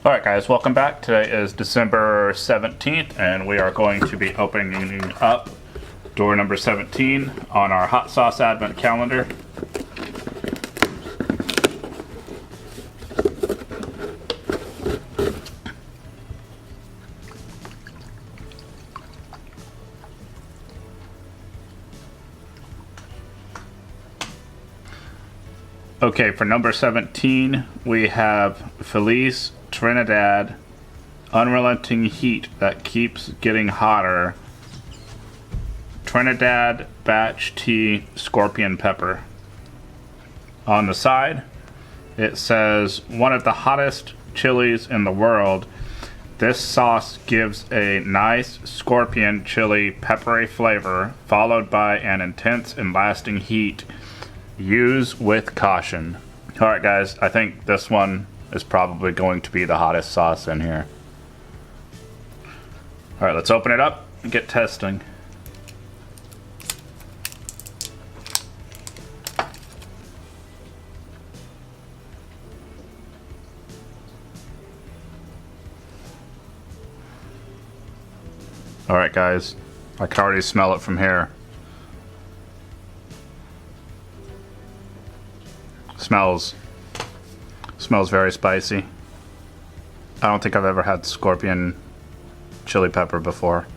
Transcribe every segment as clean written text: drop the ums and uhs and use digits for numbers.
Alright guys, welcome back. Today is December 17th and we are going to be opening up door number 17 on our hot sauce advent calendar. Okay, for number 17 we have Feliz Trinidad Unrelenting Heat that keeps getting hotter. Trinidad Batch Tea Scorpion Pepper. On the side it says, one of the hottest chilies in the world. This sauce gives a nice scorpion chili peppery flavor followed by an intense and lasting heat. Use with caution. Alright guys, I think this one is probably going to be the hottest sauce in here. Alright, let's open it up and get testing. Alright guys, I can already smell it from here. Smells very spicy. I don't think I've ever had scorpion chili pepper before.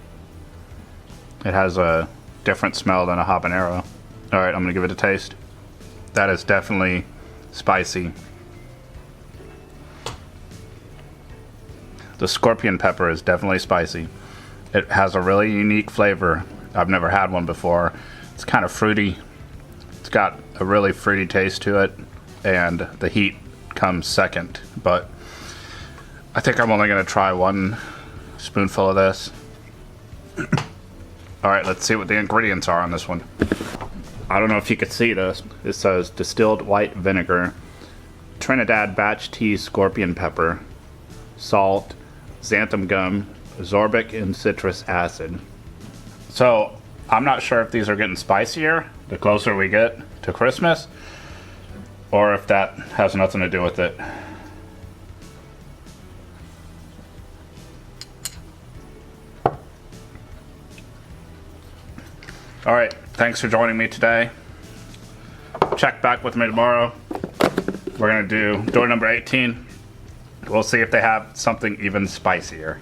It has a different smell than a habanero. Alright, I'm gonna give it a taste. That is definitely spicy. The scorpion pepper is definitely spicy. It has a really unique flavor. I've never had one before. It's kind of fruity. It's got a really fruity taste to it, and the heat comes second, but I think I'm only going to try one spoonful of this. Alright, let's see what the ingredients are on this one. I don't know if you could see this. It says distilled white vinegar, Trinidad Batch Tea Scorpion Pepper, salt, xanthan gum, sorbic and citrus acid. So I'm not sure if these are getting spicier the closer we get to Christmas, or if that has nothing to do with it. Alright, thanks for joining me today. Check back with me tomorrow. We're going to do door number 18. We'll see if they have something even spicier.